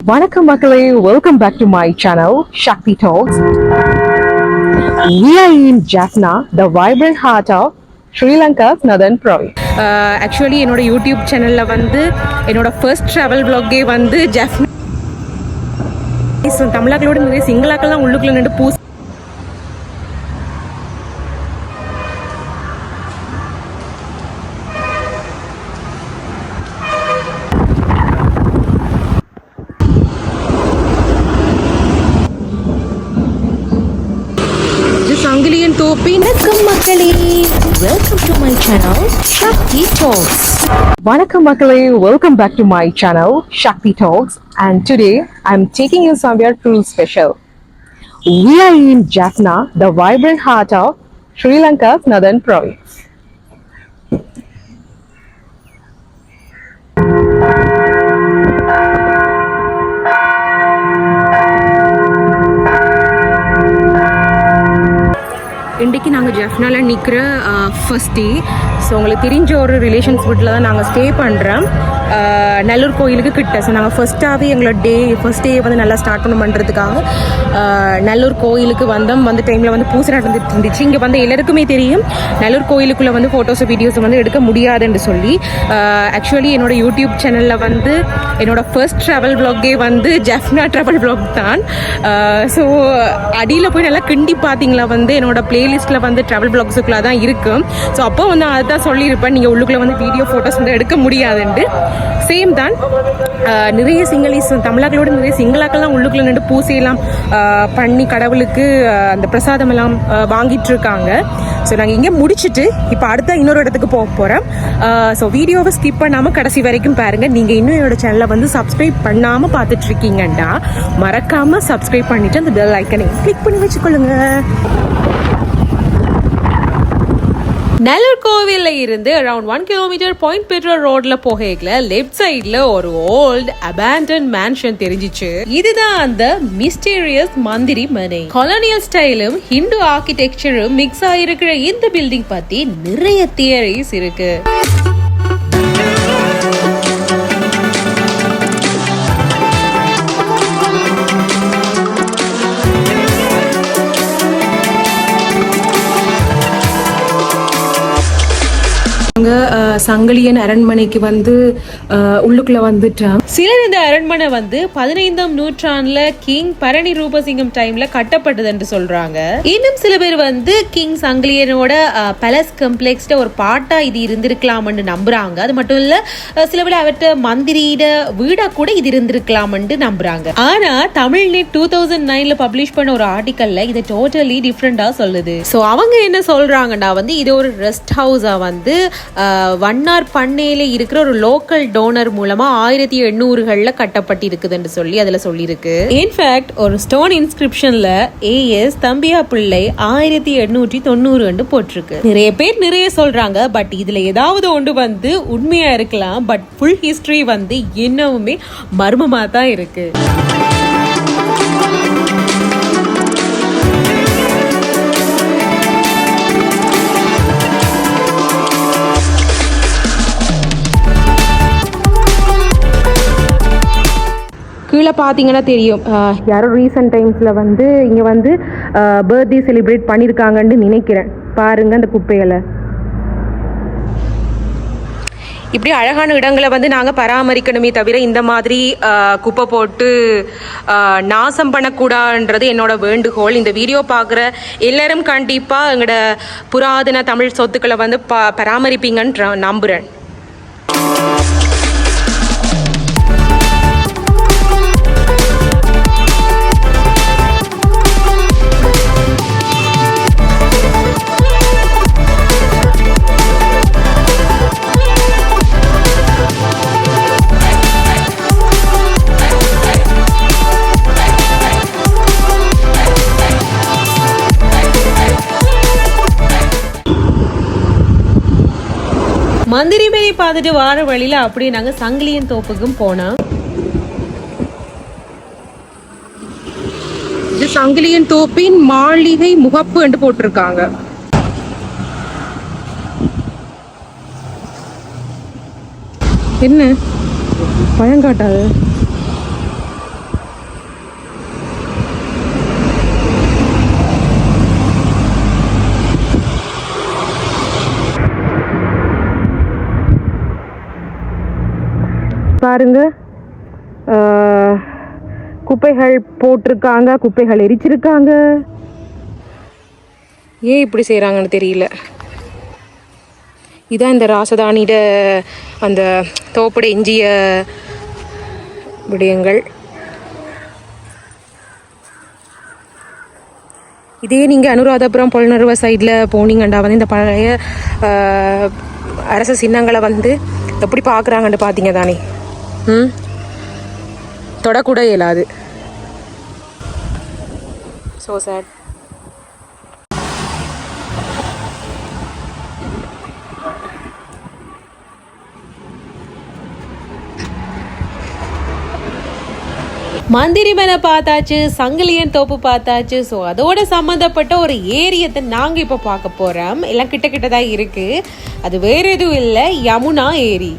Vanakkam Makkale, welcome back to my channel, Shakti Talks. We are in Jaffna, the vibrant heart of Sri Lanka's northern province. Actually, என்னோட YouTube சேனலில் வந்து என்னோட first travel vlog வந்து ஜாஃப்னா தமிழாக்களோட நிறைய சிங்களாக்கெல்லாம் உள்ளுக்குள்ள நின்று சங்கிலியன் தோப்பின் வணக்கம் மக்களே, welcome to my channel Shakti Talks. Vanakkam Makkale, welcome back to my channel, Shakti Talks, and today I'm taking you somewhere truly special. We are in Jaffna, the vibrant heart of Sri Lanka's northern province. இன்றைக்கி நாங்கள் ஜாஃப்னாவில் நிற்கிற first day. So உங்களுக்கு தெரிஞ்ச ஒரு relations வீட்டில் தான் நாங்கள் stay பண்ணுறோம், நல்லூர் கோயிலுக்கு கிட்ட. ஸோ நாங்கள் ஃபர்ஸ்ட் டே வந்து நல்லா ஸ்டார்ட் பண்ணுறதுக்காக நல்லூர் கோயிலுக்கு வந்த டைமில் வந்து பூசை நடந்துட்டு இருந்துச்சு. இங்கே வந்து எல்லாருக்குமே தெரியும் நல்லூர் கோயிலுக்குள்ளே வந்து ஃபோட்டோஸ் வீடியோஸ் வந்து எடுக்க முடியாதுன்னு சொல்லி. ஆக்சுவலி என்னோட யூடியூப் சேனலில் வந்து என்னோட ஃபர்ஸ்ட் ட்ராவல் vlog வந்து ஜாஃப்னா ட்ராவல் vlog தான். ஸோ அடியில் போய் நல்லா கிண்டி பார்த்தீங்களா வந்து என்னோட பிளேலிஸ்ட்டில் வந்து ட்ராவல் vlogsக்குள்ளே தான் இருக்கும். ஸோ அப்போ வந்து அதுதான் சொல்லியிருப்பேன், நீங்கள் உள்ளுக்குள்ளே வந்து வீடியோ ஃபோட்டோஸ் வந்து எடுக்க முடியாதுன்ட்டு. சேம் தான், நிறைய தமிழாக்களோட நிறைய சிங்களாக்கெல்லாம் உள்ளுக்குள்ள நின்று பூசையெல்லாம் பண்ணி கடவுளுக்கு அந்த பிரசாதம் எல்லாம் வாங்கிட்டு இருக்காங்க. ஸோ நாங்கள் இங்கே முடிச்சுட்டு இப்போ அடுத்த இன்னொரு இடத்துக்கு போக போகிறோம். ஸோ வீடியோவை ஸ்கிப் பண்ணாமல் கடைசி வரைக்கும் பாருங்கள். நீங்கள் இன்னும் என்னோட சேனலை வந்து சப்ஸ்கிரைப் பண்ணாமல் பார்த்துட்டு இருக்கீங்கண்டா மறக்காமல் சப்ஸ்கிரைப் பண்ணிவிட்டு அந்த பெல் ஐக்கனை கிளிக் பண்ணி வச்சுக்கொள்ளுங்க. நல்லூர் கோவில்ல இருந்து அரௌண்ட் 1 கிலோமீட்டர் பாயிண்ட் பெட்ரோல் ரோட்ல போகல லெஃப்ட் சைட்ல ஒரு ஓல்ட் அபேண்டன் மேன்ஷன் தெரிஞ்சிச்சு. இதுதான் அந்த மிஸ்டீரியஸ் மந்திரி மனை. கொலோனியல் ஸ்டைலும் ஹிந்து ஆர்கிடெக்சரும் மிக்ஸ் ஆயிருக்கிற இந்த பில்டிங் பத்தி நிறைய தியரிஸ் இருக்கு. சங்கிலியன் அரண்மனைக்கு வந்து உள்ளுக்குள்ள வந்துட்டோம். சிலர் இந்த அரண்மனை வந்து 15ஆம் நூற்றாண்டுல கிங் பரணி ரூபசிங்கம் டைம்ல கட்டப்பட்டது என்று சொல்றாங்க. இன்னும் சில பேர் வந்து கிங் சங்கிலியனோட பேலஸ் காம்ப்ளெக்ஸ்ல ஒரு பாட்டா இது இருந்திருக்கலாம்னு நம்புறாங்க. அது மட்டும் இல்ல, சில பேர் அவர்கிட்ட மந்திரியிட வீடா கூட இது இருந்திருக்கலாம்னு நம்புறாங்க. ஆனா தமிழ்நெட் 2009ல பப்ளிஷ் பண்ண ஒரு ஆர்டிக்கல்ல இதை டோட்டலி டிஃப்ரெண்டா சொல்லுது. சோ அவங்க என்ன சொல்றாங்கன்னா வந்து இது ஒரு ரெஸ்ட் ஹவுஸா வந்து வண்ணார் பண்ணையில இருக்கிற ஒரு லோக்கல் டோனர் மூலமா 1800களில் கட்டப்பட்டு இருக்குதுன்னு சொல்லி அதுல சொல்லியிருக்கு. இன்ஃபேக்ட் ஒரு ஸ்டோன் இன்ஸ்கிரிப்ஷன்ல AS தம்பியா பிள்ளை 1890 போட்டிருக்கு. நிறைய பேர் நிறைய சொல்றாங்க, பட் இதுல ஏதாவது ஒன்று வந்து உண்மையா இருக்கலாம். பட் ஃபுல் ஹிஸ்டரி வந்து இன்னமுமே மர்மமா தான் இருக்கு. கீழே பார்த்தீங்கன்னா தெரியும், யாரோ ரீசன்ட் டைம்ஸில் வந்து இங்கே வந்து பர்த்டே செலிப்ரேட் பண்ணியிருக்காங்கன்னு நினைக்கிறேன். பாருங்கள் அந்த குப்பைகளை. இப்படி அழகான இடங்களை வந்து நாங்கள் பராமரிக்கணுமே தவிர இந்த மாதிரி குப்பை போட்டு நாசம் பண்ணக்கூடாதுன்றது என்னோட வேண்டுகோள். இந்த வீடியோ பார்க்குற எல்லாரும் கண்டிப்பாக எங்களோட புராதன தமிழ் சொத்துக்களை வந்து பராமரிப்பீங்கன்னு நம்புகிறேன். மந்திரி மேலே பார்த்துட்டு வார வழியில அப்படியே நாங்க சங்கிலியன் தோப்புக்கும் போனோம். இது சங்கிலியன் தோப்பின் மாளிகை முகப்பு என்று போட்டிருக்காங்க. என்ன பழங்காட்டாது பாருங்க, குப்பைகள் போட்டிருக்காங்க, குப்பைகள் எரிச்சிருக்காங்க. ஏன் இப்படி செய்கிறாங்கன்னு தெரியல. இதான் இந்த ராசதானியோட அந்த தோப்பட எஞ்சிய விடயங்கள். இதே நீங்கள் அனுராதபுரம் பொலனறுவ சைடில் போனீங்கண்டா வந்து இந்த பழைய அரச சின்னங்களை வந்து எப்படி பார்க்குறாங்கன்னு பார்த்தீங்க தானே. தொடக்கூட இயலாது. So sad. மந்திரிமனை பார்த்தாச்சு, சங்கிலியன் தோப்பு பார்த்தாச்சு. ஸோ அதோட சம்மந்தப்பட்ட ஒரு ஏரியத்தை நாங்கள் இப்போ பார்க்க போகிறோம். எல்லாம் கிட்ட கிட்ட தான் இருக்குது. அது வேற எதுவும் இல்லை, யமுனா ஏரி.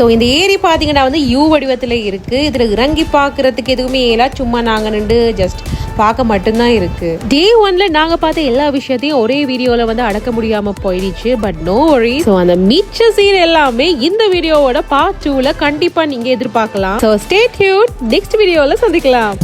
ஸோ இந்த ஏரி பார்த்தீங்கன்னா வந்து யூ வடிவத்தில் இருக்குது. இதில் இறங்கி பார்க்குறதுக்கு எதுவுமே இல்லை, சும்மா நாங்கள் நின்று ஜஸ்ட் பார்க்க மட்டும்தான் இருக்குது. Day 1ல நாங்கள் பார்த்த எல்லா விஷயத்தையும் ஒரே வீடியோவில் வந்து அடக்க முடியாமல் போயிடுச்சு. பட் நோ வரி. ஸோ அந்த மிச்ச சீன் எல்லாமே இந்த வீடியோவோட பார்ட் 2ல கண்டிப்பாக நீங்கள் எதிர்பார்க்கலாம். So stay tune. நெக்ஸ்ட் வீடியோவில் சந்திக்கலாம்.